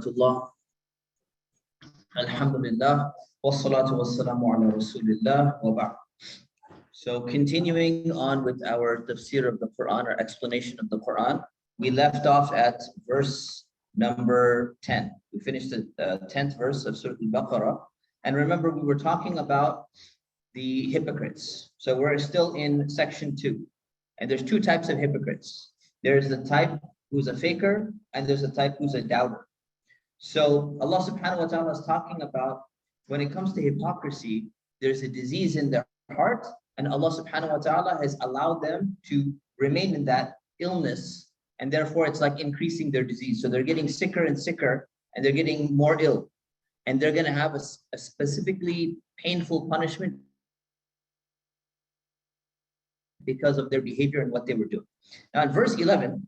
rahmatullah. Alhamdulillah. Wassalatu wassalamu ala rasulillah wa ba'd. So continuing on with our tafsir of the Quran, or explanation of the Quran, we left off at verse number 10. We finished the 10th verse of Suret Al-Baqarah. And remember, we were talking about the hypocrites. So we're still in section 2. And there's two types of hypocrites. There's the type who's a faker, and there's a type who's a doubter. So Allah subhanahu wa ta'ala is talking about when it comes to hypocrisy, there's a disease in their heart, and Allah subhanahu wa ta'ala has allowed them to remain in that illness, and therefore it's like increasing their disease. So they're getting sicker and sicker, and they're getting more ill, and they're going to have a specifically painful punishment because of their behavior and what they were doing. Now in verse 11,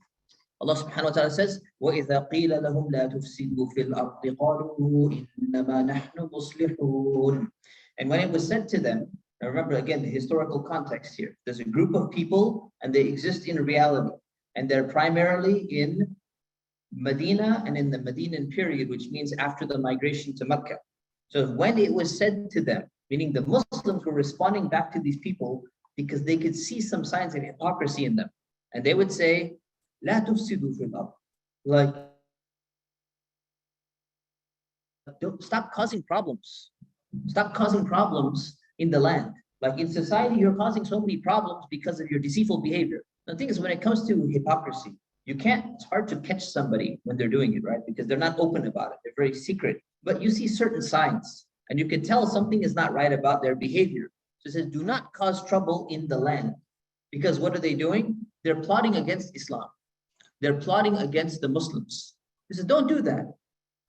Allah subhanahu wa ta'ala says, وَإِذَا قِيلَ لَهُمْ لَا تُفْسِدُوا فِي الْأَرْضِ قَالُوا إِنَّمَا نَحْنُ مُصْلِحُونَ. And when it was said to them, now remember again the historical context here, there's a group of people and they exist in reality, and they're primarily in Medina and in the Medinan period, which means after the migration to Mecca. So when it was said to them, meaning the Muslims were responding back to these people because they could see some signs of hypocrisy in them, and they would say, لا تفسدوا في الأرض, like, don't stop causing problems. Stop causing problems in the land. Like in society, you're causing so many problems because of your deceitful behavior. The thing is, when it comes to hypocrisy, it's hard to catch somebody when they're doing it, right? Because they're not open about it. They're very secret. But you see certain signs, and you can tell something is not right about their behavior. So it says, do not cause trouble in the land. Because what are they doing? They're plotting against Islam. They're plotting against the Muslims. He said, don't do that.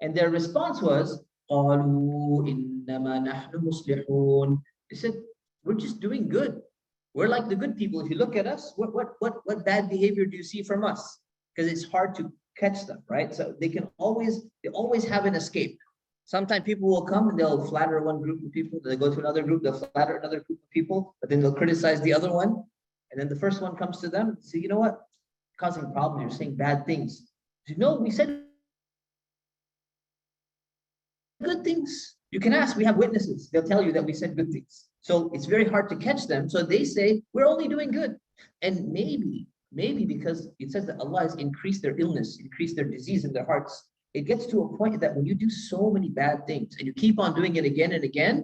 And their response was, قَالُوا إِنَّمَا نَحْنُ مُصْلِحُونَ. They said, we're just doing good. We're like the good people. If you look at us, what bad behavior do you see from us? Because it's hard to catch them, right? So they always have an escape. Sometimes people will come and they'll flatter one group of people. They go to another group, they'll flatter another group of people, but then they'll criticize the other one. And then the first one comes to them and say, you know what? Causing problems, you're saying bad things. No, we said good things. You can ask, we have witnesses. They'll tell you that we said good things. So it's very hard to catch them. So they say, we're only doing good. And maybe because it says that Allah has increased their illness, increased their disease in their hearts, it gets to a point that when you do so many bad things and you keep on doing it again and again,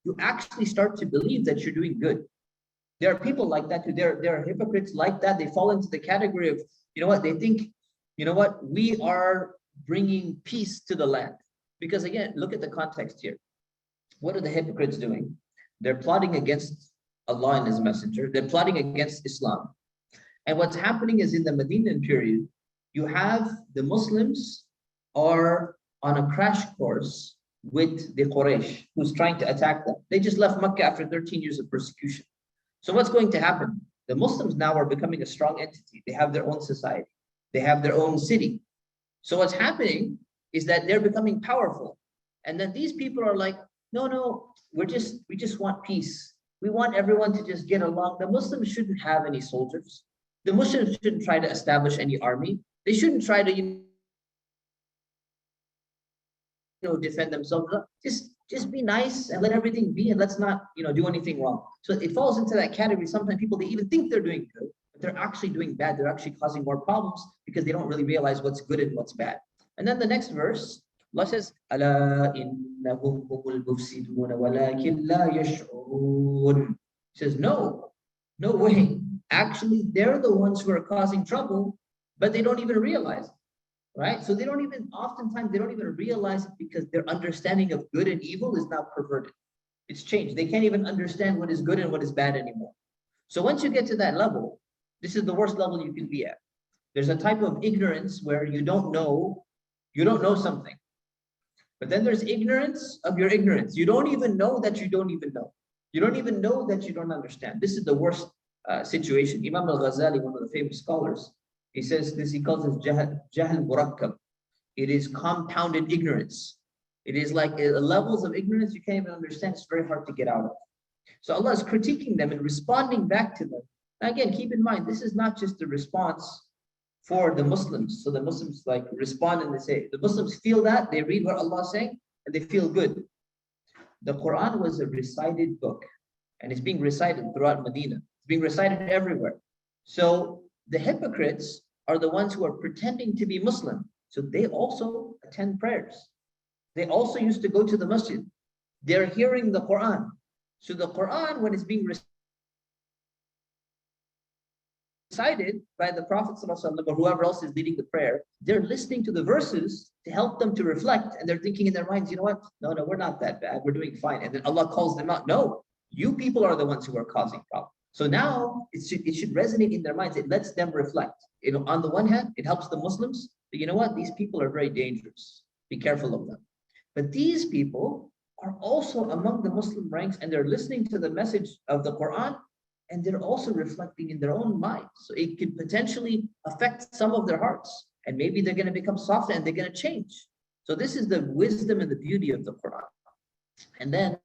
you actually start to believe that you're doing good. There are people like that too. There are hypocrites like that. They fall into the category of, you know what, they think, you know what, we are bringing peace to the land. Because again, look at the context here. What are the hypocrites doing? They're plotting against Allah and His Messenger. They're plotting against Islam. And what's happening is in the Medinan period, you have the Muslims are on a crash course with the Quraysh, who's trying to attack them. They just left Mecca after 13 years of persecution. So what's going to happen? The Muslims now are becoming a strong entity. They have their own society. They have their own city. So what's happening is that they're becoming powerful. And then these people are like, no, we just want peace. We want everyone to just get along. The Muslims shouldn't have any soldiers. The Muslims shouldn't try to establish any army. They shouldn't try to, defend themselves. Just be nice and let everything be, and let's not, do anything wrong. So it falls into that category. Sometimes people, they even think they're doing good, but they're actually doing bad. They're actually causing more problems because they don't really realize what's good and what's bad. And then the next verse, Allah says, أَلَا إِنَّهُمْ هُمُ الْمُفْسِدُونَ وَلَكِنْ لَا يَشْعُرُونَ. He says, no way. Actually, they're the ones who are causing trouble, but they don't even realize it. Right? So oftentimes they don't even realize it because their understanding of good and evil is now perverted. It's changed. They can't even understand what is good and what is bad anymore. So once you get to that level, this is the worst level you can be at. There's a type of ignorance where you don't know something. But then there's ignorance of your ignorance. You don't even know that you don't even know. You don't even know that you don't understand. This is the worst situation. Imam al-Ghazali, one of the famous scholars, he says this, he calls this jahl murakkab. It is compounded ignorance. It is like levels of ignorance you can't even understand. It's very hard to get out of. So Allah is critiquing them and responding back to them. Now again, keep in mind, this is not just the response for the Muslims. So the Muslims like respond and they say, the Muslims feel that, they read what Allah is saying, and they feel good. The Quran was a recited book, and it's being recited throughout Medina. It's being recited everywhere. So the hypocrites are the ones who are pretending to be Muslim. So they also attend prayers. They also used to go to the masjid. They're hearing the Quran. So the Quran, when it's being recited by the Prophet ﷺ or whoever else is leading the prayer, they're listening to the verses to help them to reflect, and they're thinking in their minds, you know what? No, we're not that bad. We're doing fine. And then Allah calls them out. No, you people are the ones who are causing problems. So now it should resonate in their minds. It lets them reflect. On the one hand, it helps the Muslims. But you know what? These people are very dangerous. Be careful of them. But these people are also among the Muslim ranks, and they're listening to the message of the Quran, and they're also reflecting in their own minds. So it could potentially affect some of their hearts, and maybe they're going to become softer and they're going to change. So this is the wisdom and the beauty of the Quran. And then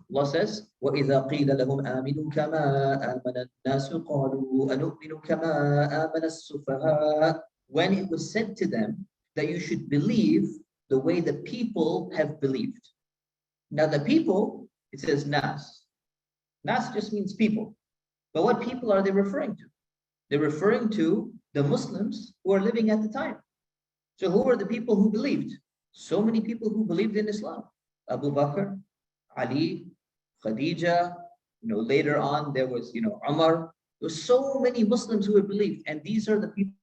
Allah says, وَإِذَا قِيلَ لَهُمْ آمِنُوا كَمَا آمَنَ النَّاسُ قَالُوا أَنُؤْمِنُ كَمَا آمَنَ السُّفَهَاءُ. When it was said to them that you should believe the way the people have believed. Now the people, it says nas. Nas just means people. But what people are they referring to? They're referring to the Muslims who are living at the time. So who were the people who believed? So many people who believed in Islam. Abu Bakr, Ali, Khadija, later on there was, Umar. There were so many Muslims who had believed, and these are the people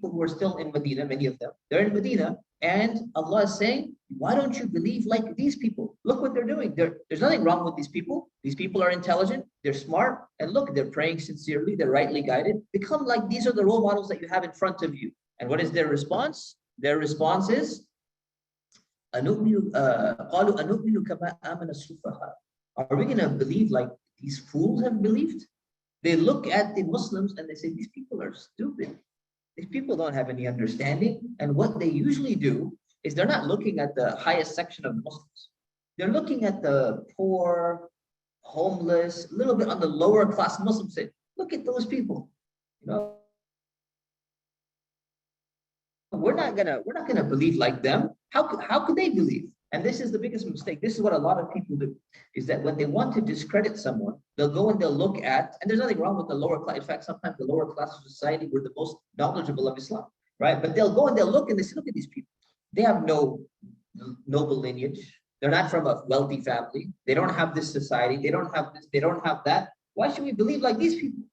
who are still in Medina, many of them. They're in Medina, and Allah is saying, why don't you believe like these people? Look what they're doing. There's nothing wrong with these people. These people are intelligent, they're smart, and look, they're praying sincerely, they're rightly guided. Become like these are the role models that you have in front of you. And what is their response? Their response is, قالوا أنؤمن كما آمن السفهاء. Are we going to believe like these fools have believed? They look at the Muslims and they say, these people are stupid. These people don't have any understanding. And what they usually do is they're not looking at the highest section of the Muslims. They're looking at the poor, homeless, a little bit on the lower class Muslims. Say, look at those people. We're not gonna believe like them. How could they believe? And this is the biggest mistake. This is what a lot of people do, is that when they want to discredit someone, they'll go and they'll look at, and there's nothing wrong with the lower class. In fact, sometimes the lower class of society were the most knowledgeable of Islam, right? But they'll go and they'll look and they say, look at these people. They have no noble lineage. They're not from a wealthy family. They don't have this society. They don't have this. They don't have that. Why should we believe like these people?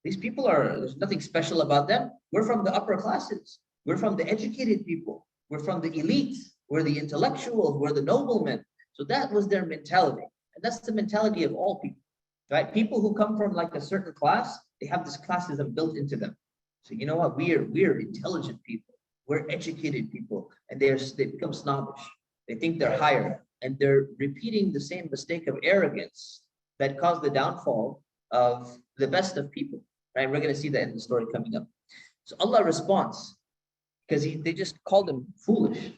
These people there's nothing special about them. We're from the upper classes. We're from the educated people. We're from the elite. We're the intellectuals. We're the noblemen. So that was their mentality. And that's the mentality of all people, right? People who come from like a certain class, they have this classism built into them. So you know what? We're intelligent people. We're educated people. And they become snobbish. They think they're higher. And they're repeating the same mistake of arrogance that caused the downfall of the best of people, right? We're going to see that in the story coming up. So Allah responds, because they just called him foolish.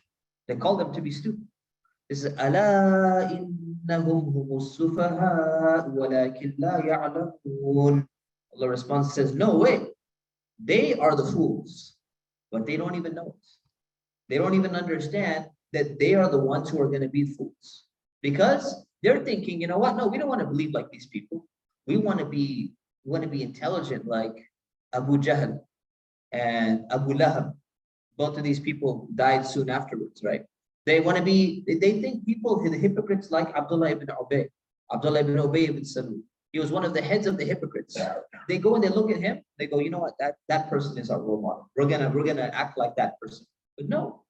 They called him to be stupid. This is أَلَا إِنَّهُمْ هُمُ السُّفَهَاءُ وَلَكِنْ لَا يَعْلَمُونَ. Allah responds, says, no way. They are the fools, but they don't even know it. They don't even understand that they are the ones who are going to be fools. Because they're thinking, you know what? No, we don't want to believe like these people. We want to be intelligent like Abu Jahl and Abu Lahab. Both of these people died soon afterwards, right? They think people, the hypocrites like Abdullah ibn Ubay ibn Salul. He was one of the heads of the hypocrites. They go and they look at him, they go, you know what, that person is our role model. We're gonna act like that person. But no,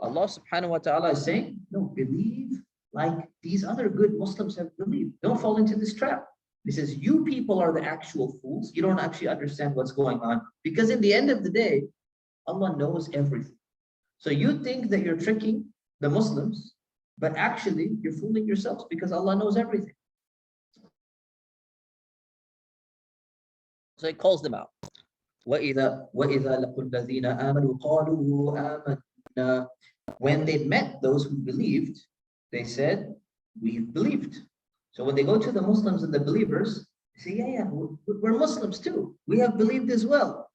Allah subhanahu wa ta'ala is saying, no, believe like these other good Muslims have believed. Don't fall into this trap. He says, you people are the actual fools. You don't actually understand what's going on. Because in the end of the day, Allah knows everything. So you think that you're tricking the Muslims, but actually you're fooling yourselves because Allah knows everything. So he calls them out. وَإِذَا لَقُوا الَّذِينَ آمَنُوا قَالُوا آمَنَّا. When they met those who believed, they said, we've believed. So when they go to the Muslims and the believers, Say, yeah, yeah, we're Muslims too. We have believed as well.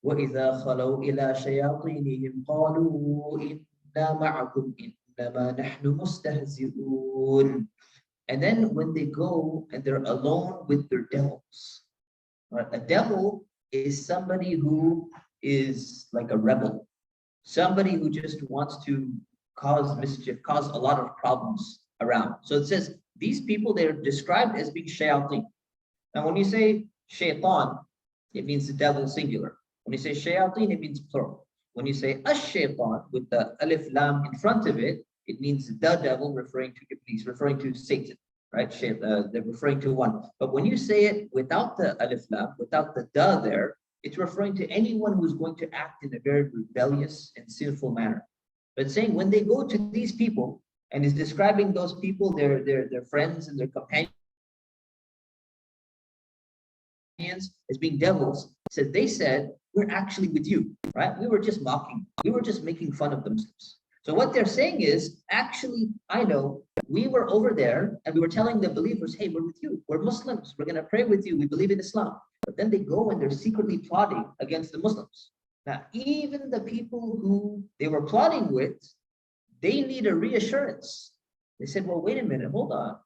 وَإِذَا خَلَوْا إِلَى شَيَاطِينِهِمْ قَالُوا إِنَّا مَعَكُمْ إِنَّمَا نَحْنُ مُسْتَهْزِئُونَ. And then when they go and they're alone with their devils, right? A devil is somebody who is like a rebel, somebody who just wants to cause mischief, cause a lot of problems around. So it says these people, they're described as being shayateen. Now, when you say shaitan, it means the devil singular. When you say shayateen, it means plural. When you say ash-shaytan with the alif lam in front of it, it means the devil, referring to Iblis, referring to Satan, right? They're referring to one. But when you say it without the alif lam, without the da there, it's referring to anyone who's going to act in a very rebellious and sinful manner. But saying when they go to these people and is describing those people, their friends and their companions as being devils, said they said, we're actually with you, right? We were just mocking, we were just making fun of the Muslims. So what they're saying is, actually, I know we were over there and we were telling the believers, hey, we're with you, we're Muslims, we're going to pray with you, we believe in Islam. But then they go and they're secretly plotting against the Muslims. Now, even the people who they were plotting with, they need a reassurance. They said, well, wait a minute, hold on.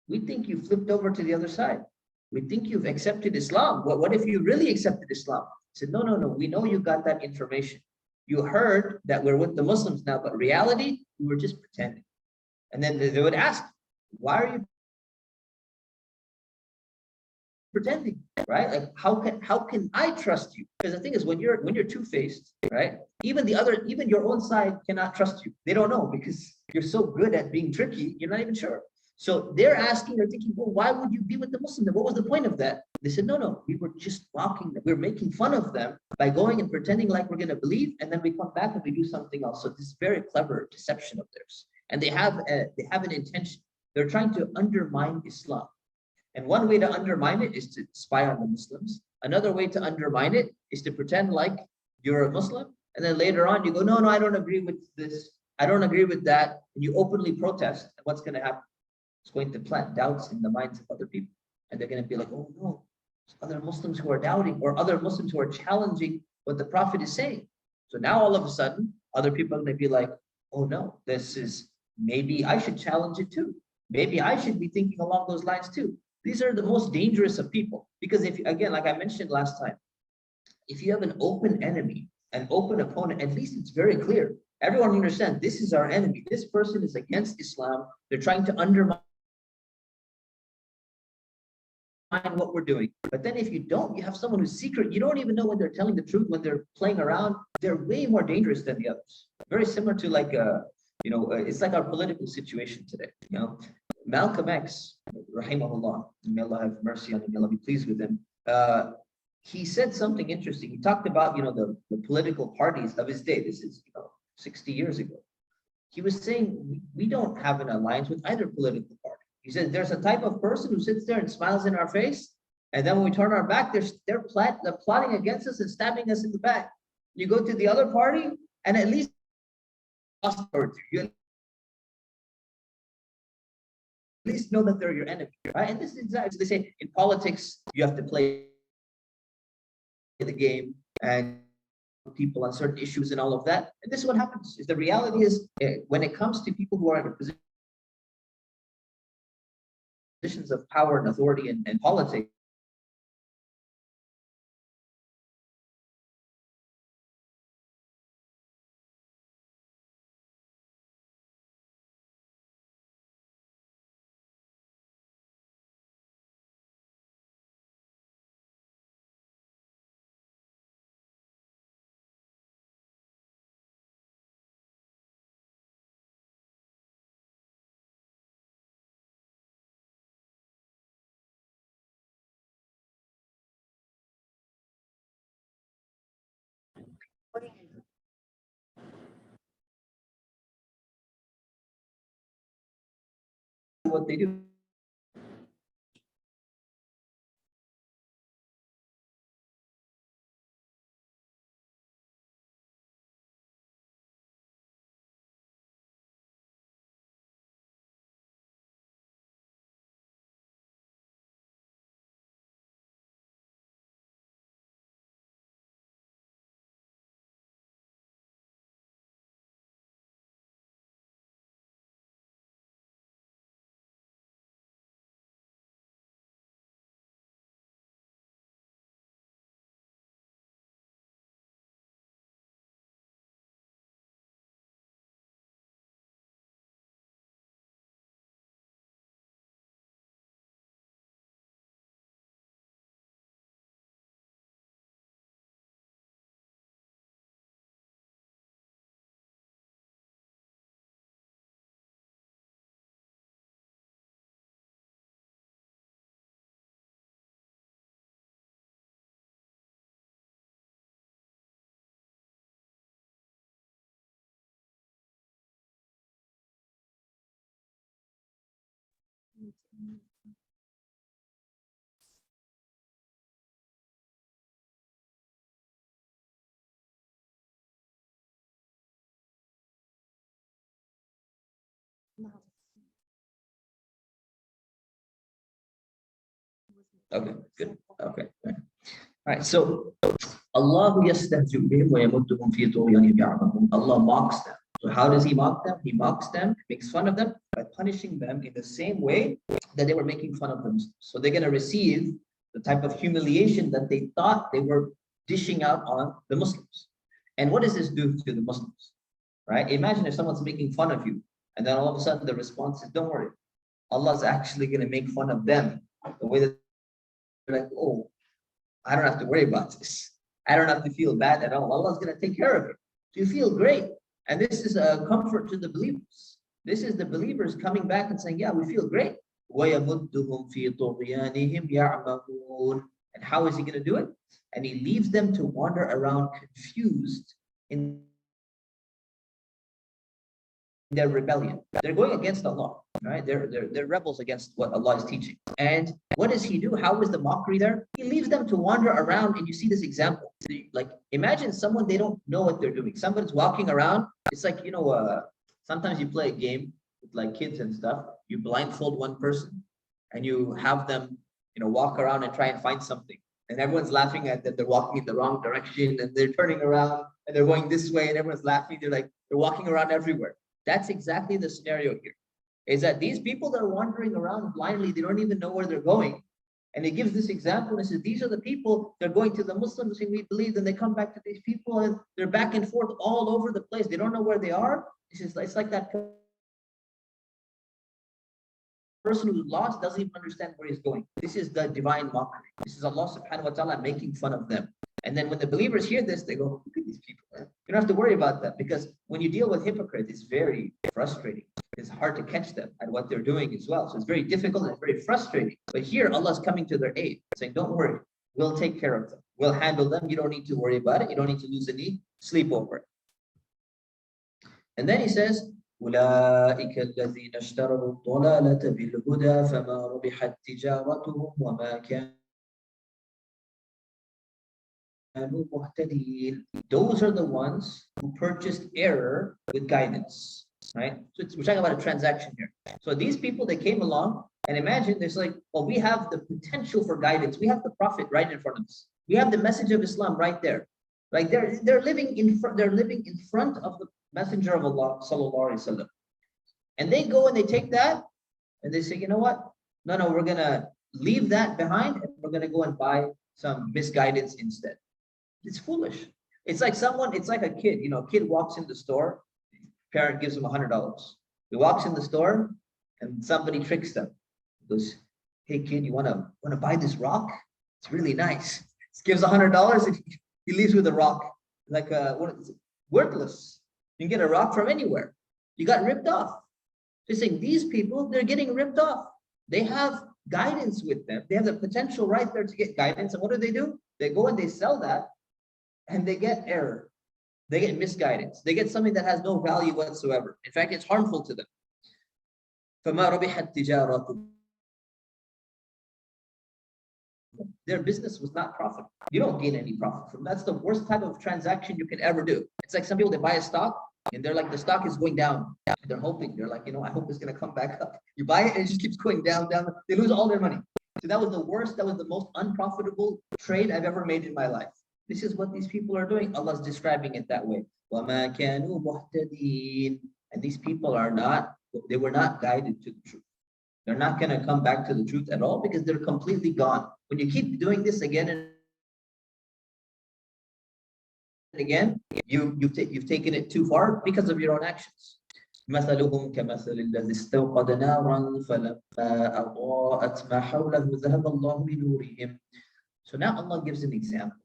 We think you flipped over to the other side. We think you've accepted Islam. What if you really accepted Islam? I said, no, no, no. We know you got that information. You heard that we're with the Muslims now, but reality, we were just pretending. And then they would ask, why are you pretending, right? Like how can I trust you? Because the thing is, when you're two-faced, right? Even your own side cannot trust you. They don't know because you're so good at being tricky, you're not even sure. So they're thinking, well, why would you be with the Muslim? What was the point of that? They said, no, no, we were just mocking them. We're making fun of them by going and pretending like we're going to believe, and then we come back and we do something else. So this is very clever deception of theirs, and they have an intention. They're trying to undermine Islam. And one way to undermine it is to spy on the Muslims. Another way to undermine it is to pretend like you're a Muslim. And then later on you go, no, no, I don't agree with this. I don't agree with that. And you openly protest. And what's going to happen? It's going to plant doubts in the minds of other people. And they're going to be like, oh no, there's other Muslims who are doubting, or other Muslims who are challenging what the Prophet is saying. So now all of a sudden, other people are going to be like, oh no, maybe I should challenge it too. Maybe I should be thinking along those lines too. These are the most dangerous of people. Because if, again, like I mentioned last time, if you have an open enemy, an open opponent, at least it's very clear. Everyone understands this is our enemy. This person is against Islam. They're trying to undermine what we're doing. But then if you don't, you have someone who's secret. You don't even know when they're telling the truth, when they're playing around. They're way more dangerous than the others. Very similar to it's like our political situation today. Malcolm X, rahimahullah, may Allah have mercy on him, may Allah be pleased with him. He said something interesting. He talked about, the political parties of his day. This is, 60 years ago. He was saying, we don't have an alliance with either political party. He said, there's a type of person who sits there and smiles in our face. And then when we turn our back, they're plotting against us and stabbing us in the back. You go to the other party and at least you at least know that they're your enemy, right? And this is exactly, they say in politics, you have to play the game and people on certain issues and all of that. And this is what happens. Is the reality is when it comes to people who are in positions of power and authority and politics, what they do. Okay, good. Okay. All right. So Allah yastahzi'u bihim wa yamudduhum fi tughyanihim ya'mahun. Allah mocks them. So how does He mock them? He mocks them, makes fun of them by punishing them in the same way that they were making fun of them. So they're going to receive the type of humiliation that they thought they were dishing out on the Muslims. And what does this do to the Muslims? Right? Imagine if someone's making fun of you, and then all of a sudden the response is, "Don't worry, Allah's actually going to make fun of them." The way that they're like, "Oh, I don't have to worry about this. I don't have to feel bad at all. Allah's going to take care of it." So you feel great. And this is a comfort to the believers. This is the believers coming back and saying, "Yeah, we feel great." وَيَمُدُّهُمْ فِي طُغْيَانِهِمْ يَعْمَهُونَ. And how is He going to do it? And He leaves them to wander around confused in their rebellion. They're going against Allah, right? They're rebels against what Allah is teaching. And what does He do? How is the mockery there? He leaves them to wander around, and you see this example. Like, imagine someone, they don't know what they're doing. Somebody's walking around. It's like, sometimes you play a game with like kids and stuff. You blindfold one person and you have them, walk around and try and find something. And everyone's laughing at them. They're walking in the wrong direction and they're turning around and they're going this way and everyone's laughing. They're walking around everywhere. That's exactly the scenario here, is that these people that are wandering around blindly, they don't even know where they're going. And He gives this example and says, these are the people, they're going to the Muslims and we believe, and they come back to these people and they're back and forth all over the place. They don't know where they are. It's like that person who's lost doesn't even understand where he's going. This is the divine mockery. This is Allah subhanahu wa ta'ala making fun of them. And then when the believers hear this, they go, "Look at these people. You don't have to worry about that," because when you deal with hypocrites, it's very frustrating. It's hard to catch them at what they're doing as well. So it's very difficult and it's very frustrating. But here Allah's coming to their aid, saying, "Don't worry, we'll take care of them. We'll handle them. You don't need to worry about it. You don't need to lose any sleep over it." And then He says, أولئك الذين اشتروا الضلالة بالهدى فما ربحت تجارتهم وما كانوا مهتدين. Those are the ones who purchased error with guidance, right? So we're talking about a transaction here. So these people, they came along, and imagine there's like, well, we have the potential for guidance. We have the Prophet right in front of us. We have the message of Islam right there. Like they're living in front. They're living in front of the Messenger of Allah sallallahu alaihi wasallam, and they go and they take that and they say, "You know what? No, we're gonna leave that behind and we're gonna go and buy some misguidance instead." It's foolish. It's like a kid. A kid walks in the store, parent gives him $100. He walks in the store and somebody tricks them. He goes, "Hey kid, you wanna buy this rock? It's really nice." He gives $100 and he leaves with a rock, like worthless. You can get a rock from anywhere. You got ripped off. Just saying, these people, they're getting ripped off. They have guidance with them. They have the potential right there to get guidance. And what do? They go and they sell that, and they get error. They get misguidance. They get something that has no value whatsoever. In fact, it's harmful to them. فَمَا رَبِحَتْ تِجَارَةٌ. Their business was not profitable. You don't gain any profit from that. That's the worst type of transaction you can ever do. It's like some people, they buy a stock and they're like, the stock is going down. They're hoping, they're like, I hope it's going to come back up. You buy it and it just keeps going down. They lose all their money. So that was the worst, that was the most unprofitable trade I've ever made in my life. This is what these people are doing. Allah's describing it that way. وَمَا كَانُوا مُهْتَدِينَ. And these people they were not guided to the truth. They're not going to come back to the truth at all because they're completely gone. When you keep doing this again and again, you've taken it too far because of your own actions. مثلهم كمثل الذي استوقد نارا فلما أضاءت ما حوله ذهب الله بنورهم. So now Allah gives an example.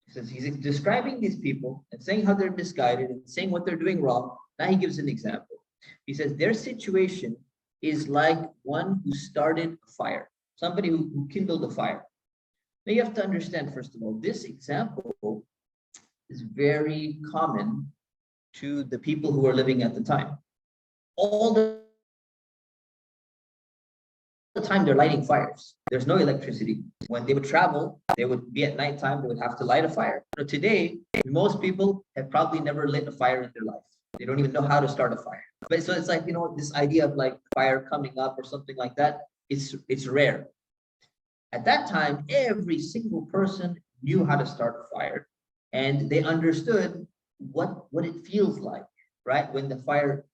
He says He's describing these people and saying how they're misguided and saying what they're doing wrong. Now He gives an example. He says their situation is like one who started a fire, somebody who kindled a fire. Now you have to understand, first of all, this example is very common to the people who are living at the time. All the time they're lighting fires. There's no electricity. When they would travel, they would be at nighttime, they would have to light a fire. So today, most people have probably never lit a fire in their life. They don't even know how to start a fire. But so it's like, this idea of like fire coming up or something like that, it's rare. At that time, every single person knew how to start a fire, and they understood what it feels like, right? When the fire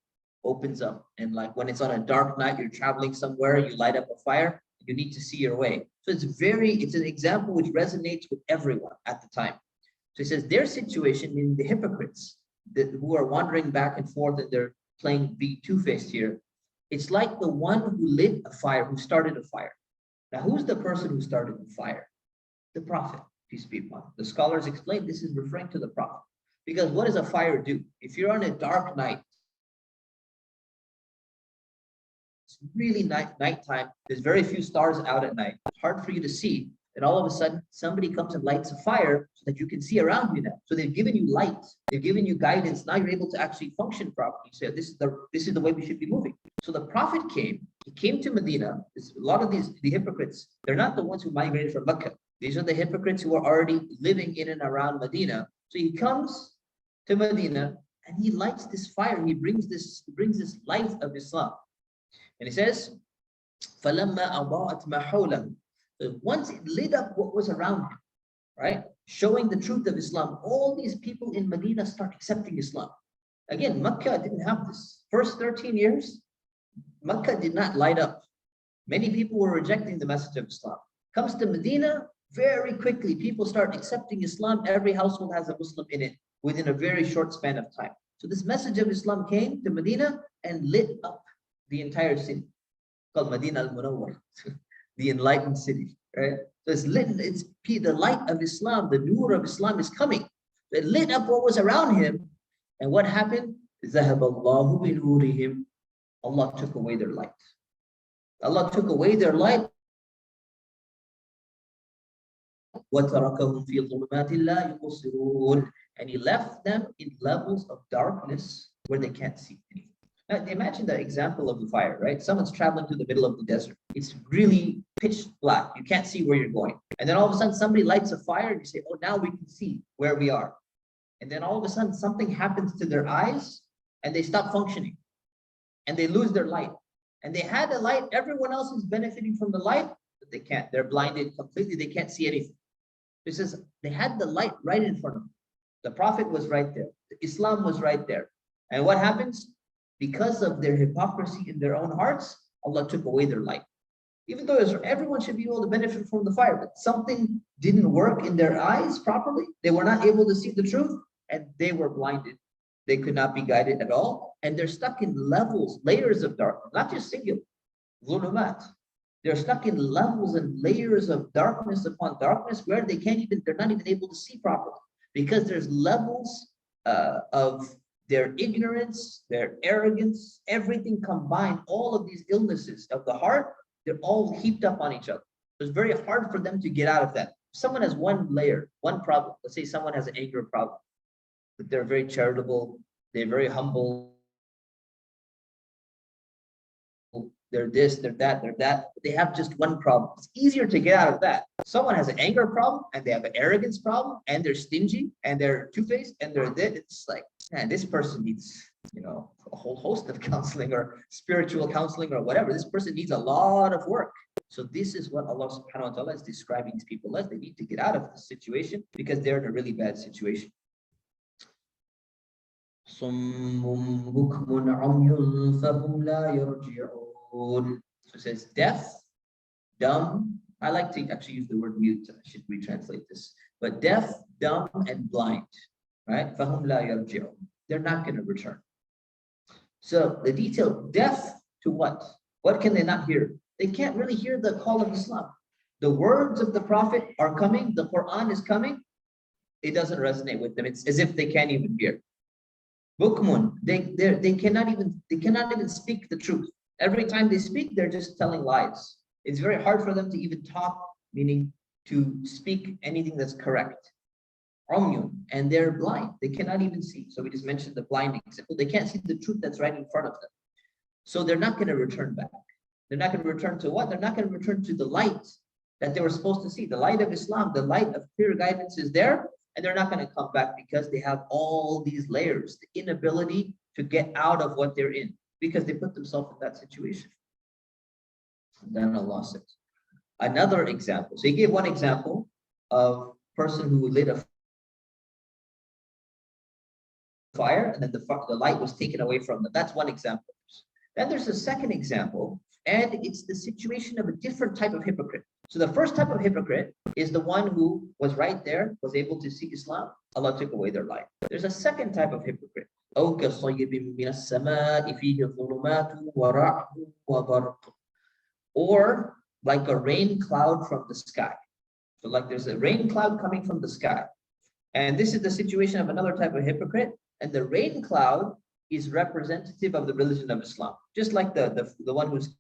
opens up, and like when it's on a dark night, you're traveling somewhere, you light up a fire, you need to see your way. So it's an example which resonates with everyone at the time. So he says their situation, meaning the hypocrites who are wandering back and forth and they're playing be two-faced here. It's like the one who lit a fire, who started a fire. Now, who's the person who started the fire? The Prophet, peace be upon him. The scholars explain this is referring to the Prophet. Because what does a fire do? If you're on a dark night, it's really nighttime, there's very few stars out at night, it's hard for you to see, and all of a sudden somebody comes and lights a fire so that you can see around you now. So they've given you light, they've given you guidance. Now you're able to actually function properly. So this is the way we should be moving. So the Prophet came to Medina. A lot of the hypocrites, they're not the ones who migrated from Mecca. These are the hypocrites who are already living in and around Medina. So he comes to Medina and he lights this fire. He brings this light of Islam. And he says, فَلَمَّا أَضَاءَتْ مَا حَوْلَهُ. So once it lit up what was around him, right? Showing the truth of Islam, all these people in Medina start accepting Islam. Again, Mecca didn't have this. First 13 years, Mecca did not light up. Many people were rejecting the message of Islam. Comes to Medina, very quickly, people start accepting Islam. Every household has a Muslim in it within a very short span of time. So this message of Islam came to Medina and lit up the entire city, called Medina al-Munawwar, the enlightened city, right? So it's lit, the light of Islam, the nur of Islam is coming. It lit up what was around him. And what happened? ذَهَبَ اللَّهُ بِنُورِهِمْ. Allah took away their light. Allah took away their light. وَتَرَكَهُمْ فِي ظُلُمَاتِ اللَّهِ يُبْصِرُونَ. And he left them in levels of darkness where they can't see anything. Now, imagine the example of the fire, right? Someone's traveling through the middle of the desert. It's really pitch black. You can't see where you're going. And then all of a sudden, somebody lights a fire and you say, oh, now we can see where we are. And then all of a sudden, something happens to their eyes and they stop functioning and they lose their light. And they had the light. Everyone else is benefiting from the light, but they can't. They're blinded completely. They can't see anything. It says they had the light right in front of them. The Prophet was right there. Islam was right there. And what happens? Because of their hypocrisy in their own hearts, Allah took away their light. Even though everyone should be able to benefit from the fire, but something didn't work in their eyes properly. They were not able to see the truth and they were blinded. They could not be guided at all. And they're stuck in levels, layers of darkness, not just singular, zulumat. They're stuck in levels and layers of darkness upon darkness where they're not even able to see properly because there's levels of their ignorance, their arrogance, everything combined, all of these illnesses of the heart, they're all heaped up on each other. So it's very hard for them to get out of that. If someone has one layer, one problem. Let's say someone has an anger problem, but they're very charitable, they're very humble, they're this, they're that, but they have just one problem. It's easier to get out of that. Someone has an anger problem and they have an arrogance problem and they're stingy and they're two-faced and they're this. It's like, man, this person needs, a whole host of counseling or spiritual counseling or whatever. This person needs a lot of work. So this is what Allah subhanahu wa ta'ala is describing these people as. They need to get out of this situation because they're in a really bad situation. So it says deaf, dumb. I like to actually use the word mute. I should retranslate this. But deaf, dumb, and blind, right? فَهُمْ لَا يَرْجِعُونَ. They're not going to return. So the detail, deaf to what? What can they not hear? They can't really hear the call of Islam. The words of the Prophet are coming. The Quran is coming. It doesn't resonate with them. It's as if they can't even hear. Bukmun, they cannot even speak the truth. Every time they speak, they're just telling lies. It's very hard for them to even talk, meaning to speak anything that's correct. Umyun, and they're blind. They cannot even see. So we just mentioned the blind example. They can't see the truth that's right in front of them. So they're not going to return back. They're not going to return to what? They're not going to return to the light that they were supposed to see. The light of Islam, the light of clear guidance is there, and they're not going to come back because they have all these layers, the inability to get out of what they're in because they put themselves in that situation. And then Allah says, another example. So he gave one example of a person who lit a fire and then the light was taken away from them. That's one example. Then there's a second example, and it's the situation of a different type of hypocrite. So the first type of hypocrite is the one who was right there, was able to see Islam. Allah took away their life. There's a second type of hypocrite. Or like a rain cloud from the sky. So like there's a rain cloud coming from the sky. And this is the situation of another type of hypocrite. And the rain cloud is representative of the religion of Islam. Just like the one who's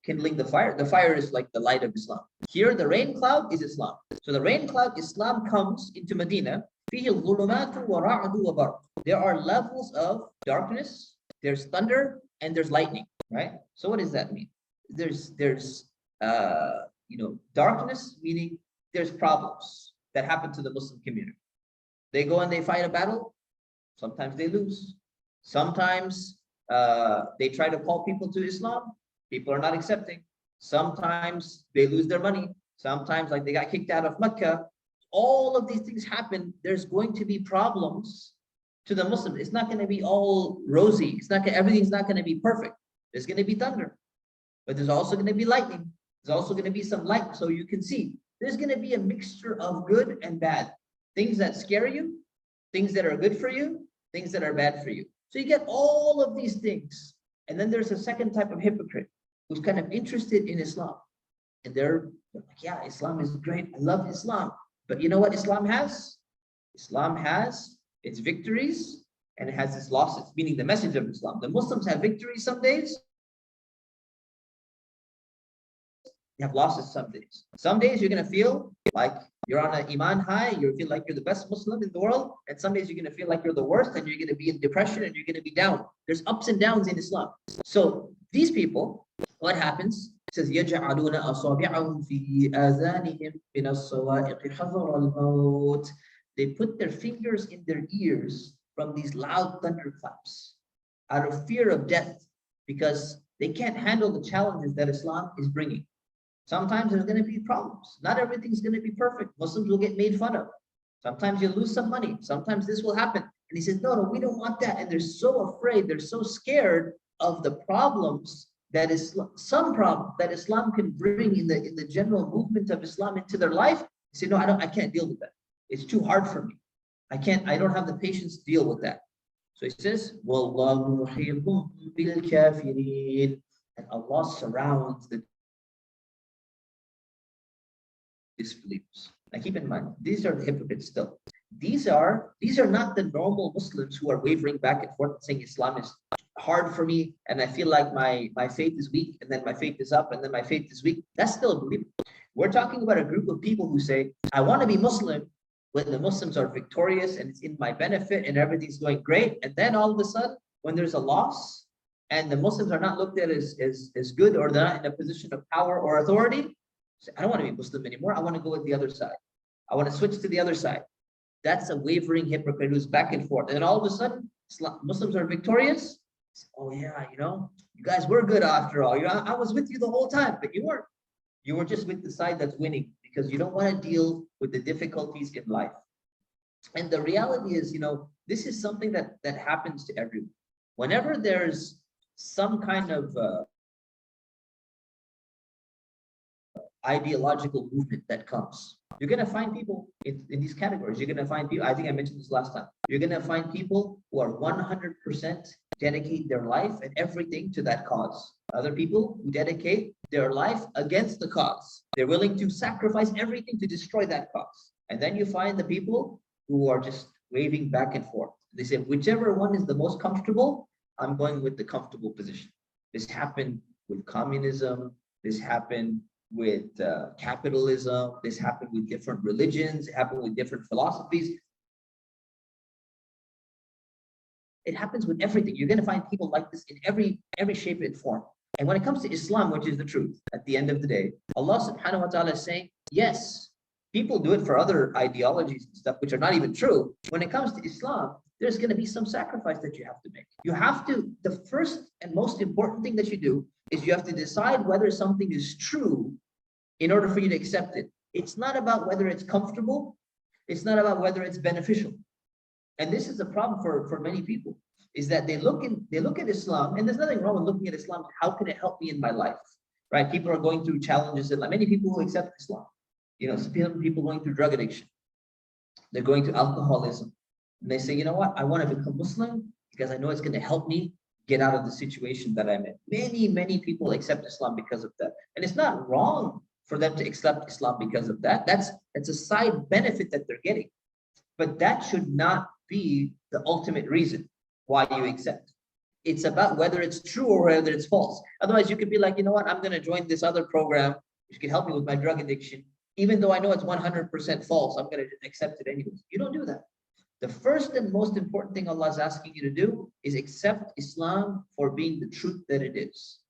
kindling the fire is like the light of Islam. Here, the rain cloud is Islam. So the rain cloud, Islam comes into Medina. There are levels of darkness, there's thunder, and there's lightning, right? So what does that mean? There's darkness, meaning there's problems that happen to the Muslim community. They go and they fight a battle. Sometimes they lose. Sometimes they try to call people to Islam. People are not accepting. Sometimes they lose their money. Sometimes like they got kicked out of Mecca. All of these things happen. There's going to be problems to the Muslims. It's not going to be all rosy. Everything's not going to be perfect. There's going to be thunder, but there's also going to be lightning. There's also going to be some light, so you can see. There's going to be a mixture of good and bad. Things that scare you, things that are good for you, things that are bad for you. So you get all of these things. And then there's a second type of hypocrite who's kind of interested in Islam. And they're like, yeah, Islam is great. I love Islam. But you know what Islam has? Islam has its victories and it has its losses, meaning the message of Islam. The Muslims have victories some days. You have losses some days. Some days you're going to feel like you're on an iman high, you feel like you're the best Muslim in the world, and some days you're going to feel like you're the worst and you're going to be in depression and you're going to be down. There's ups and downs in Islam. So these people, what happens? It says, يَجْعَلُونَ أَصَابِعَهُمْ فِي آذَانِهِمْ مِنَ الصَّوَاعِقِ حَذَرَ الْمَوْتِ. They put their fingers in their ears from these loud thunderclaps out of fear of death because they can't handle the challenges that Islam is bringing. Sometimes there's going to be problems. Not everything's going to be perfect. Muslims will get made fun of. Sometimes you lose some money. Sometimes this will happen. And he says, no, we don't want that. And they're so afraid. They're so scared of the problems that some problems that Islam can bring in the general movement of Islam into their life. They say, no, I can't deal with that. It's too hard for me. I don't have the patience to deal with that. So he says, وَاللَّهُ مُحِيطٌ بِالْكَافِرِينَ. And Allah surrounds the disbelievers. Now keep in mind, these are the hypocrites still. These are not the normal Muslims who are wavering back and forth and saying Islam is hard for me and I feel like my faith is weak and then my faith is up and then my faith is weak. That's still a believer. We're talking about a group of people who say, I want to be Muslim when the Muslims are victorious and it's in my benefit and everything's going great. And then all of a sudden, when there's a loss and the Muslims are not looked at as good or they're not in a position of power or authority, I don't want to be Muslim anymore. I want to go with the other side. I want to switch to the other side. That's a wavering hypocrite who's back and forth. And then all of a sudden, Muslims are victorious. Oh yeah, you guys were good after all. I was with you the whole time, but you weren't. You were just with the side that's winning because you don't want to deal with the difficulties in life. And the reality is, this is something that happens to everyone. Whenever there's some kind of ideological movement that comes, you're going to find people in these categories. You're going to find people, I think I mentioned this last time, you're going to find people who are 100% dedicate their life and everything to that cause. Other people who dedicate their life against the cause. They're willing to sacrifice everything to destroy that cause. And then you find the people who are just waving back and forth. They say, whichever one is the most comfortable, I'm going with the comfortable position. This happened with communism. This happened with capitalism. This happened with different religions. It happened with different philosophies. It happens with everything. You're going to find people like this in every shape and form. And when it comes to Islam, which is the truth, at the end of the day, Allah subhanahu wa ta'ala is saying, yes, people do it for other ideologies and stuff, which are not even true. When it comes to Islam, there's going to be some sacrifice that you have to make. You have to, the first and most important thing that you do is you have to decide whether something is true in order for you to accept it. It's not about whether it's comfortable. It's not about whether it's beneficial. And this is a problem for many people, is that they look at Islam, and there's nothing wrong with looking at Islam. How can it help me in my life? Right? People are going through challenges in life. Many people who accept Islam. Some people going through drug addiction. They're going through alcoholism. And they say, you know what? I want to become Muslim because I know it's going to help me get out of the situation that I'm in. Many people accept Islam because of that. And it's not wrong for them to accept Islam because of that. That's a side benefit that they're getting. But that should not be the ultimate reason why you accept. It's about whether it's true or whether it's false. Otherwise, you could be like, you know what? I'm going to join this other program which can help me with my drug addiction. Even though I know it's 100% false, I'm going to accept it anyways. You don't do that. The first and most important thing Allah is asking you to do is accept Islam for being the truth that it is.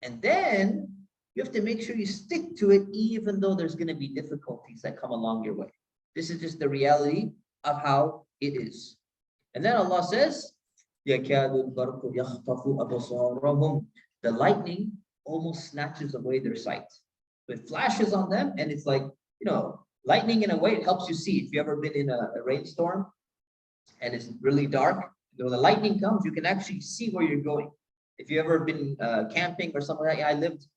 And then you have to make sure you stick to it, even though there's going to be difficulties that come along your way. This is just the reality of how it is. And then Allah says, the lightning almost snatches away their sight. So it flashes on them, and it's like, lightning in a way, it helps you see. If you've ever been in a rainstorm and it's really dark, when the lightning comes, you can actually see where you're going. If you've ever been camping or something like that, I lived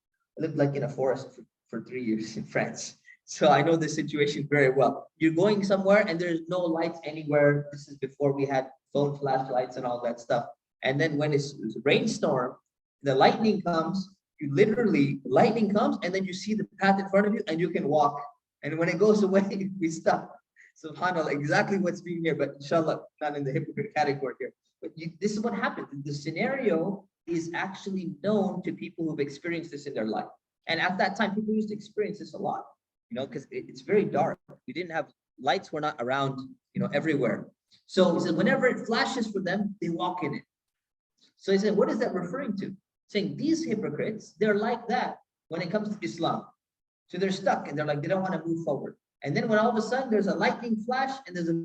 like in a forest for 3 years in France. So I know this situation very well. You're going somewhere and there's no lights anywhere. This is before we had phone flashlights and all that stuff. And then when it's a rainstorm, the lightning comes, lightning comes, and then you see the path in front of you and you can walk. And when it goes away, we stop. SubhanAllah, exactly what's being here, but inshallah, not in the hypocrite category here. But this is what happens. The scenario is actually known to people who've experienced this in their life. And at that time, people used to experience this a lot, because it's very dark. We didn't have, lights were not around, everywhere. So he said, whenever it flashes for them, they walk in it. So he said, what is that referring to? Saying these hypocrites, they're like that when it comes to Islam. So they're stuck and they're like, they don't want to move forward. And then when all of a sudden there's a lightning flash and there's a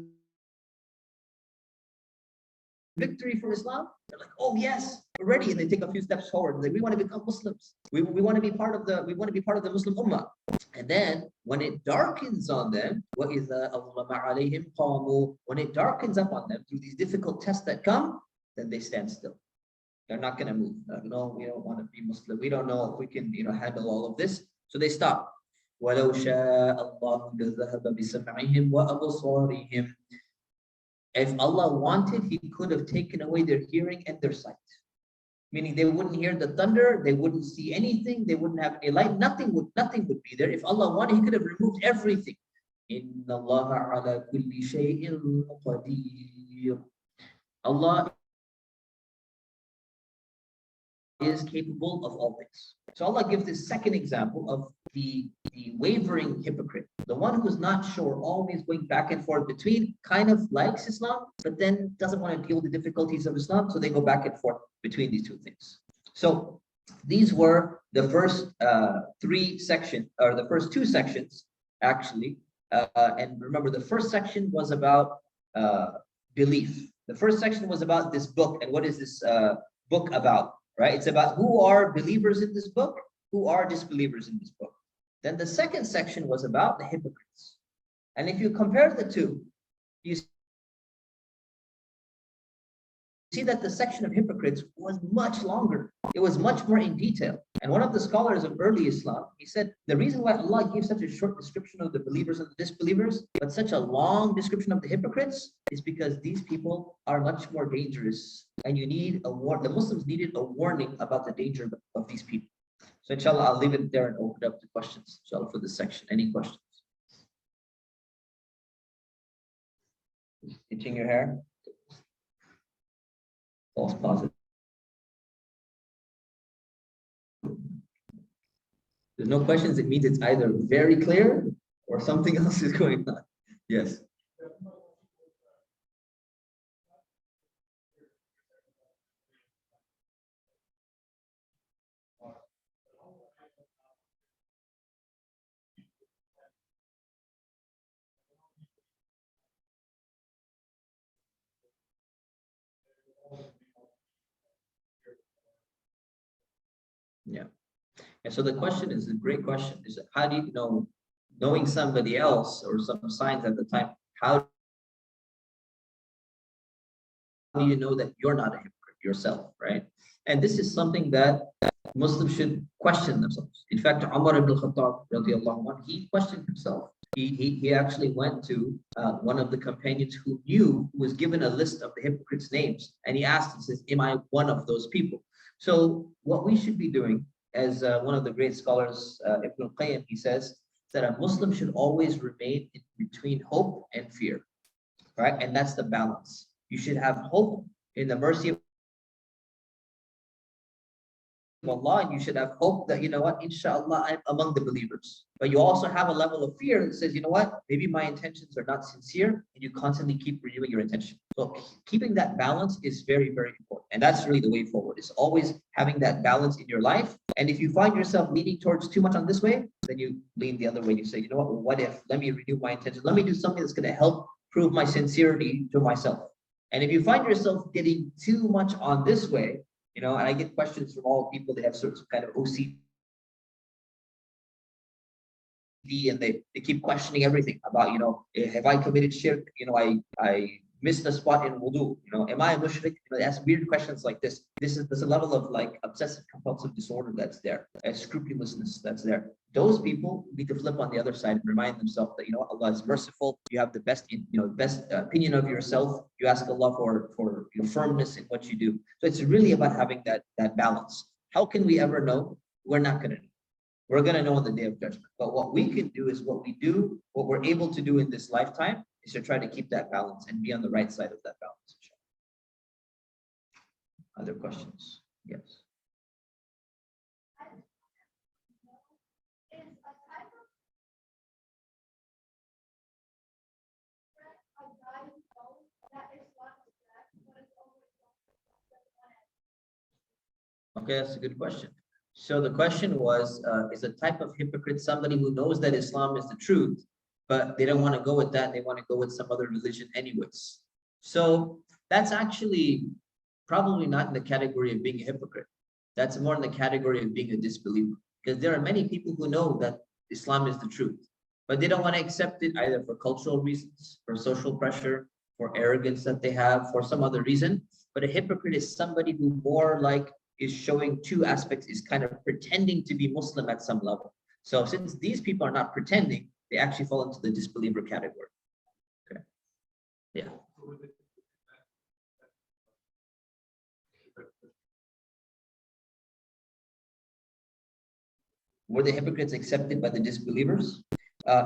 victory for Islam, they're like, oh yes, we're ready. And they take a few steps forward. Like, we want to become Muslims. We want to be part of the Muslim Ummah. And then when it darkens on them, when it darkens up on them through these difficult tests that come, then they stand still. They're not going to move. No, we don't want to be Muslim. We don't know if we can, handle all of this. So they stop. وَلَوْ شَاءَ اللَّهُ لَذَهَبَ بِسَمْعِهِمْ وَأَبْصَارِهِمْ. If Allah wanted, He could have taken away their hearing and their sight. Meaning they wouldn't hear the thunder, they wouldn't see anything, they wouldn't have any light, nothing would be there. If Allah wanted, He could have removed everything. إِنَّ اللَّهَ عَلَى كُلِّ شَيْءٍ قَدِيرٌ. Allah is capable of all things. So Allah gives this second example of the wavering hypocrite, the one who's not sure, always going back and forth between, kind of likes Islam, but then doesn't want to deal with the difficulties of Islam, so they go back and forth between these two things. So these were the first the first two sections, actually. And remember, the first section was about belief. The first section was about this book and what is this book about. Right? It's about who are believers in this book, who are disbelievers in this book. Then the second section was about the hypocrites. And if you compare the two, you see that the section of hypocrites was much longer. It was much more in detail. And one of the scholars of early Islam, he said, the reason why Allah gave such a short description of the believers and the disbelievers, but such a long description of the hypocrites, is because these people are much more dangerous. And you need the Muslims needed a warning about the danger of these people. So inshallah, I'll leave it there and open up to questions, inshallah, for this section. Any questions? Itching your hair? False positive. There's no questions, it means it's either very clear or something else is going on. Yes. Yeah. And so the question is a great question. Is how do you know, knowing somebody else or some signs at the time, how do you know that you're not a hypocrite yourself, right? And this is something that Muslims should question themselves. In fact, Umar ibn al-Khattab, radiallahu anhu, he questioned himself. He actually went to one of the companions who knew, who was given a list of the hypocrites' names, and he asked, he says, am I one of those people? So what we should be doing, as one of the great scholars, Ibn al-Qayyim, he says, that a Muslim should always remain in between hope and fear, right? And that's the balance. You should have hope in the mercy of Allah, and you should have hope that, you know what, inshallah, I'm among the believers. But you also have a level of fear that says, you know what, maybe my intentions are not sincere, and you constantly keep renewing your intention. So keeping that balance is very, very important. And that's really the way forward. It's always having that balance in your life. And if you find yourself leaning towards too much on this way, then you lean the other way. You say, you know what, well, what if, let me renew my intention. Let me do something that's going to help prove my sincerity to myself. And if you find yourself getting too much on this way, you know, and I get questions from all people, they have certain kind of OCD, and they keep questioning everything about, you know, have I committed shirk? You know, I missed a spot in wudu. You know, am I a mushrik? You know, they ask weird questions like this. There's a level of like obsessive compulsive disorder that's there, a scrupulousness that's there. Those people need to flip on the other side and remind themselves that, you know, Allah is merciful. You have the best, you know, best opinion of yourself. You ask Allah for you know, firmness in what you do. So it's really about having that balance. How can we ever know? We're not going to know. We're going to know on the day of judgment. But what we can do is what we do, what we're able to do in this lifetime is to try to keep that balance and be on the right side of that balance. Other questions? Yes. Okay, that's a good question. So the question was, is a type of hypocrite somebody who knows that Islam is the truth, but they don't want to go with that. They want to go with some other religion anyways. So that's actually probably not in the category of being a hypocrite. That's more in the category of being a disbeliever. Because there are many people who know that Islam is the truth, but they don't want to accept it either for cultural reasons, for social pressure, for arrogance that they have, for some other reason. But a hypocrite is somebody who more like is showing two aspects, is kind of pretending to be Muslim at some level. So since these people are not pretending, they actually fall into the disbeliever category. Okay. Yeah. Were the hypocrites accepted by the disbelievers?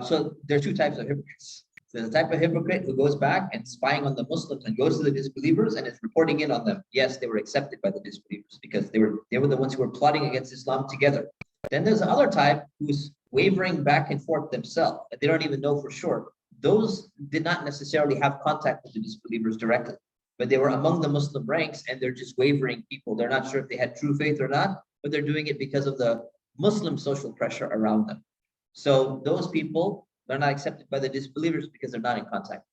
So there are two types of hypocrites. So the type of hypocrite who goes back and spying on the Muslims and goes to the disbelievers and is reporting in on them. Yes, they were accepted by the disbelievers because they were the ones who were plotting against Islam together. Then there's the other type who's wavering back and forth themselves, and they don't even know for sure. Those did not necessarily have contact with the disbelievers directly, but they were among the Muslim ranks and they're just wavering people. They're not sure if they had true faith or not, but they're doing it because of the Muslim social pressure around them. So those people, they're not accepted by the disbelievers because they're not in contact.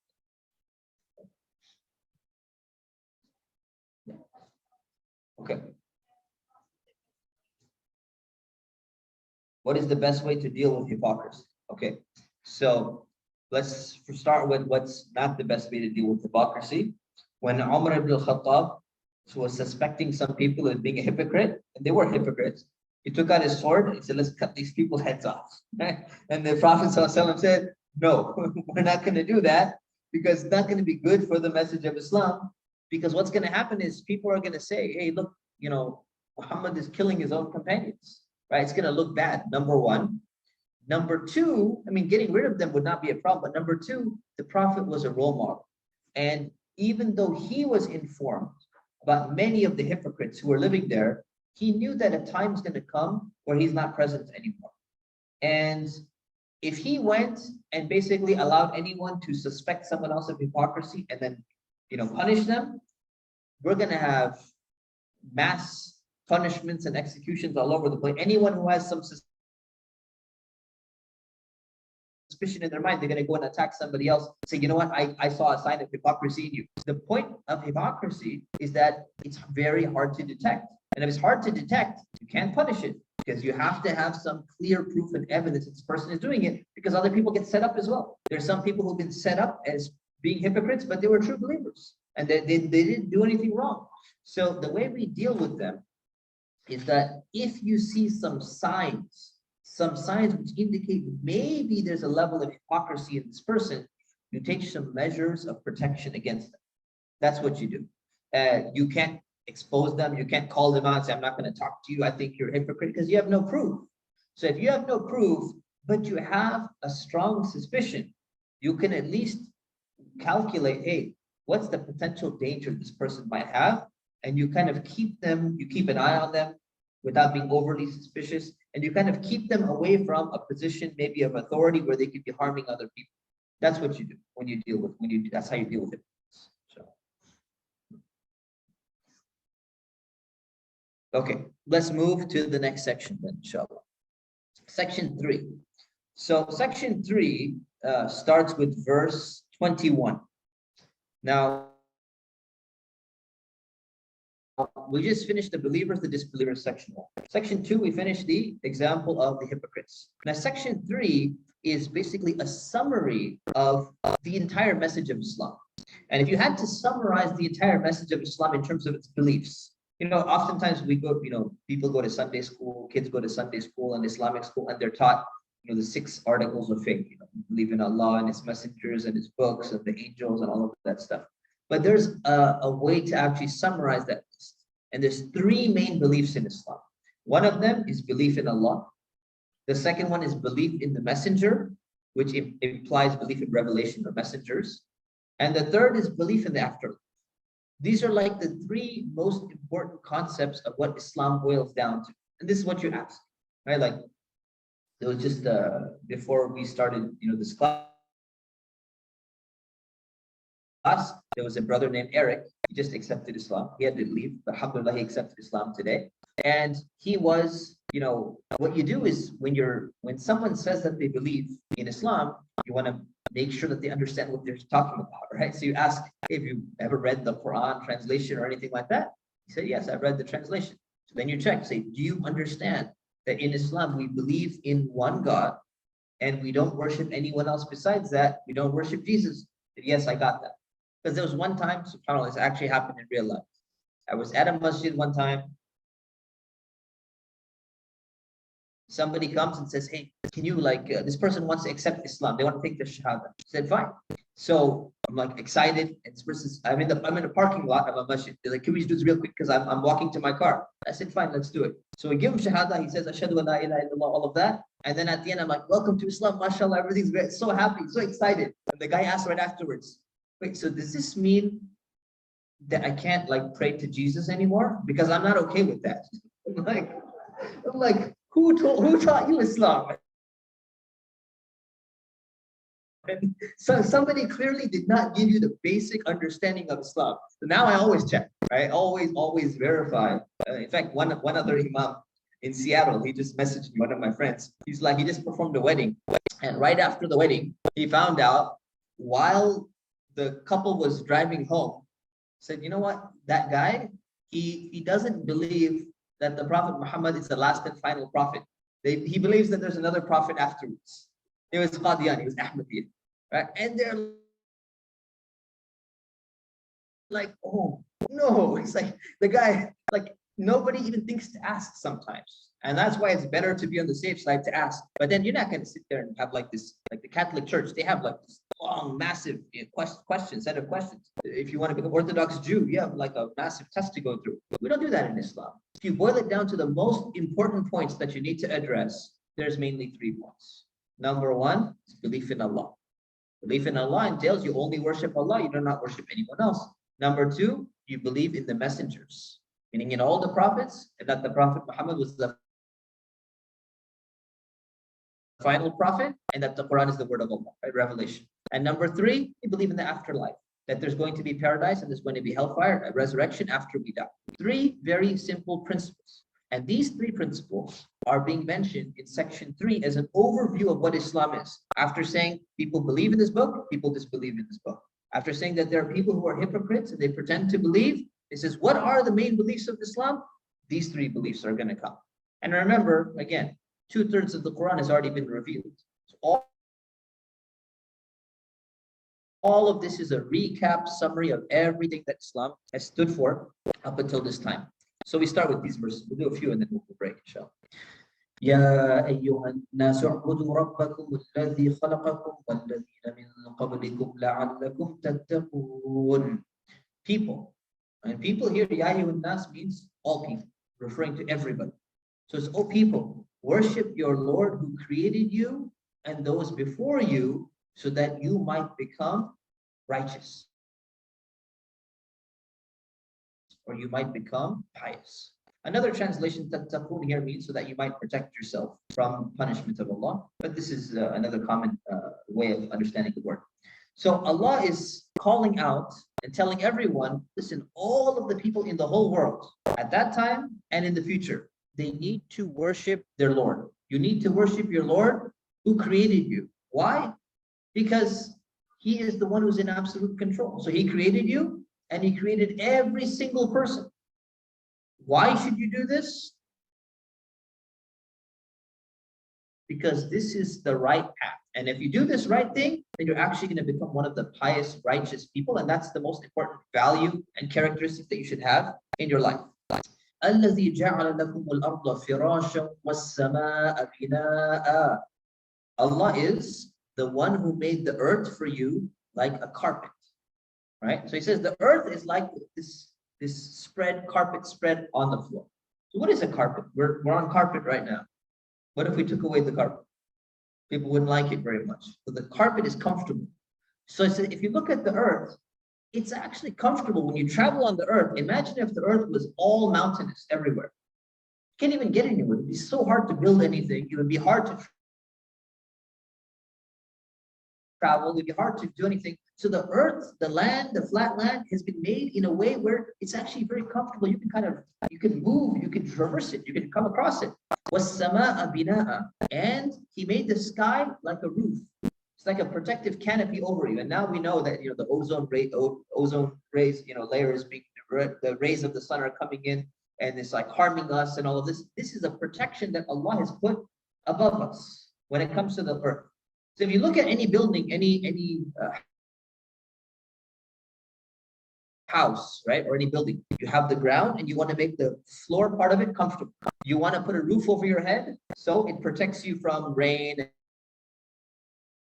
Okay. What is the best way to deal with hypocrisy? Okay, so let's start with what's not the best way to deal with hypocrisy. When Umar ibn al-Khattab was suspecting some people of being a hypocrite, and they were hypocrites, he took out his sword and he said, let's cut these people's heads off. And the Prophet ﷺ said, no, we're not going to do that because it's not going to be good for the message of Islam. Because what's going to happen is people are going to say, hey, look, you know, Muhammad is killing his own companions, right? It's going to look bad, number one. Number two, I mean, getting rid of them would not be a problem. But number two, the Prophet was a role model. And even though he was informed about many of the hypocrites who were living there, he knew that a time is going to come where he's not present anymore. And if he went and basically allowed anyone to suspect someone else of hypocrisy and then, you know, punish them, we're going to have mass punishments and executions all over the place. Anyone who has some suspicion in their mind, they're going to go and attack somebody else, say, you know what, I saw a sign of hypocrisy in you. The point of hypocrisy is that it's very hard to detect. And if it's hard to detect, you can't punish it, because you have to have some clear proof and evidence that this person is doing it, because other people get set up as well. There's some people who've been set up as being hypocrites, but they were true believers and they didn't do anything wrong. So the way we deal with them is that if you see some signs which indicate maybe there's a level of hypocrisy in this person, you take some measures of protection against them. That's what you do. You can't expose them. You can't call them out and say, I'm not going to talk to you, I think you're a hypocrite, because you have no proof. So if you have no proof, but you have a strong suspicion, you can at least calculate, hey, what's the potential danger this person might have? And you kind of keep an eye on them without being overly suspicious, and you kind of keep them away from a position maybe of authority where they could be harming other people. That's what you do that's how you deal with it. So, okay, let's move to the next section then, inshallah. Section 3. So section 3 starts with verse 21. Now, we just finished the believers, the disbelievers, section 1. Section 2, we finished the example of the hypocrites. Now, section 3 is basically a summary of the entire message of Islam. And if you had to summarize the entire message of Islam in terms of its beliefs, oftentimes we go, people go to Sunday school, kids go to Sunday school and Islamic school, and they're taught, the 6 articles of faith. You believe in Allah and His messengers and His books and the angels and all of that stuff. But there's a way to actually summarize that list. And there's 3 main beliefs in Islam. One of them is belief in Allah. The second one is belief in the messenger, which implies belief in revelation or messengers. And the third is belief in the afterlife. These are like the 3 most important concepts of what Islam boils down to. And this is what you ask, right? Like, it was just before we started, this class, there was a brother named Eric. He just accepted Islam. He had to leave, but alhamdulillah, he accepted Islam today. And he was, what you do is when someone says that they believe in Islam, you want to make sure that they understand what they're talking about, right? So you ask, hey, have you ever read the Quran translation or anything like that? He said, yes, I've read the translation. So then you check, say, do you understand that in Islam, we believe in one God and we don't worship anyone else besides that? We don't worship Jesus. Said, yes, I got that. Because there was one time, subhanAllah, this actually happened in real life. I was at a masjid one time. Somebody comes and says, hey, can you this person wants to accept Islam. They want to take the shahada. I said, fine. So I'm excited. And this person's, I'm in the parking lot of a masjid. They're like, can we do this real quick? Because I'm walking to my car. I said, fine, let's do it. So we give him shahada. He says, ashhadu an la ilaha illallah, all of that. And then at the end, I'm like, welcome to Islam, mashallah, everything's great. So happy, so excited. And the guy asked right afterwards, wait, so does this mean that I can't pray to Jesus anymore? Because I'm not okay with that. I'm like, who taught you Islam? And so somebody clearly did not give you the basic understanding of Islam. So now I always check, right? Always verify. In fact, one other imam in Seattle, he just messaged me, one of my friends. He's like, he just performed a wedding. And right after the wedding, he found out while the couple was driving home, said, you know what, that guy, he doesn't believe that the Prophet Muhammad is the last and final prophet. He believes that there's another prophet afterwards. It was Qadian, it was Ahmadiyya, right? And they're like, oh no, it's like the guy, nobody even thinks to ask sometimes. And that's why it's better to be on the safe side to ask. But then you're not going to sit there and have this, the Catholic Church, they have this long, massive set of questions. If you want to become Orthodox Jew, you have a massive test to go through. We don't do that in Islam. If you boil it down to the most important points that you need to address, there's mainly 3 points. Number 1 is belief in Allah. Belief in Allah entails you only worship Allah, you do not worship anyone else. Number 2, you believe in the messengers, meaning in all the prophets, and that the Prophet Muhammad was the final prophet, and that the Quran is the word of Allah, right? Revelation. And number 3, you believe in the afterlife, that there's going to be paradise and there's going to be hellfire, a resurrection after we die. 3 very simple principles. And these three principles are being mentioned in section 3 as an overview of what Islam is. After saying people believe in this book, people disbelieve in this book. After saying that there are people who are hypocrites and they pretend to believe, it says, what are the main beliefs of Islam? These three beliefs are going to come. And remember, again, 2/3 of the Quran has already been revealed. So all of this is a recap summary of everything that Islam has stood for up until this time. So we start with these verses. We'll do a few and then we'll break, inshallah. يا أيها الناس اعبدوا ربكم الذي خلقكم والذين من قبلكم لعلكم تتقون. People. And people here, Ya ayyuhan nas means all people, referring to everybody. So it's all people. Worship your Lord who created you and those before you so that you might become righteous. Or you might become pious. Another translation, tattaqun here means so that you might protect yourself from punishment of Allah. But this is another common way of understanding the word. So Allah is calling out and telling everyone, listen, all of the people in the whole world at that time and in the future, they need to worship their Lord. You need to worship your Lord who created you. Why? Because He is the one who's in absolute control. So He created you and He created every single person. Why should you do this? Because this is the right path. And if you do this right thing, then you're actually going to become one of the pious, righteous people. And that's the most important value and characteristic that you should have in your life. الَّذِي جَعَلَ لَكُمُ الْأَرْضَ فِرَاشًا وَالسَّمَاءَ بِنَاءً. Allah is the one who made the earth for you like a carpet. Right? So He says the earth is like this carpet spread on the floor. So what is a carpet? We're on carpet right now. What if we took away the carpet? People wouldn't like it very much. So the carpet is comfortable. So if you look at the earth, it's actually comfortable when you travel on the earth. Imagine if the earth was all mountainous everywhere. You can't even get anywhere. It'd be so hard to build anything. It would be hard to travel. It would be hard to do anything. So the earth, the land, the flat land has been made in a way where it's actually very comfortable. You can move, you can traverse it, you can come across it. وَالسَّمَاءَ بِنَاءً. And He made the sky like a roof. It's like a protective canopy over you. And now we know that the ozone rays, layer is being, the rays of the sun are coming in and it's like harming us and all of this. This is a protection that Allah has put above us when it comes to the earth. So if you look at any building, any house, right, or any building, you have the ground and you want to make the floor part of it comfortable. You want to put a roof over your head so it protects you from rain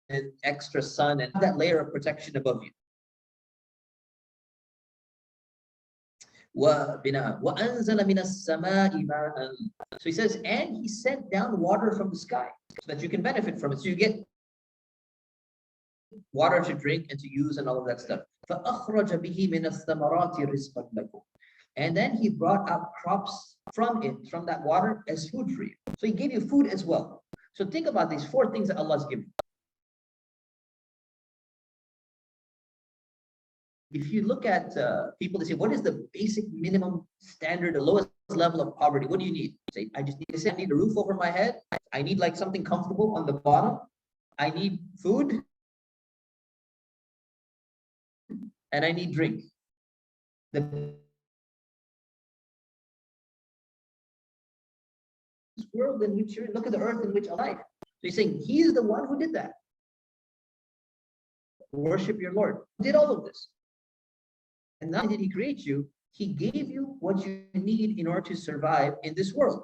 and extra sun and that layer of protection above you. وَأَنزَلَ مِنَ السَّمَاءِ مَاءً. So He says, and He sent down water from the sky so that you can benefit from it. So you get water to drink and to use and all of that stuff. فَأَخْرَجَ بِهِ مِنَ الثَّمَرَاتِ رِزْقًا لَكُمْ. And then He brought out crops from it, from that water, as food for you. So He gave you food as well. So think about these 4 things that Allah has given. If you look at people, they say, what is the basic minimum standard, the lowest level of poverty? What do you need? Say, I need a roof over my head. I need like something comfortable on the bottom. I need food. And I need drink. The world in which you're, look at the earth in which I live. So He's saying He is the one who did that. Worship your Lord. He did all of this. And not only did He create you, He gave you what you need in order to survive in this world.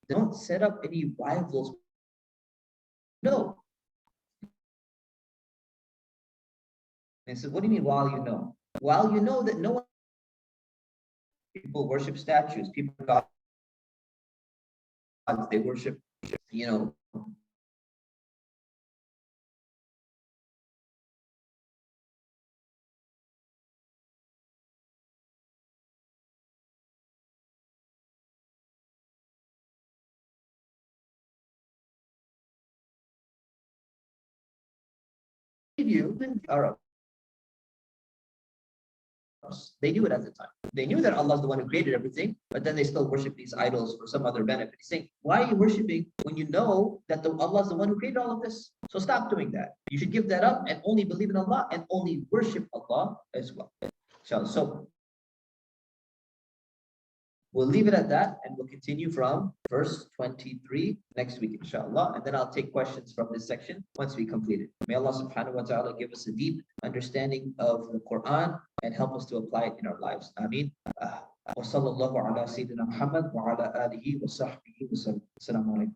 Don't set up any rivals. No. And so what do you mean while you know? While you know that no one, people worship statues, people gods, they worship, you are They knew it at the time. They knew that Allah is the one who created everything, but then they still worship these idols for some other benefit. He's saying, why are you worshiping when you know that Allah is the one who created all of this? So stop doing that. You should give that up and only believe in Allah and only worship Allah as well. So we'll leave it at that, and we'll continue from verse 23 next week, inshallah. And then I'll take questions from this section once we complete it. May Allah subhanahu wa ta'ala give us a deep understanding of the Quran and help us to apply it in our lives. Ameen. وصلى الله على سيدنا محمد وعلى آله وصحبه وسلم. السلام عليكم.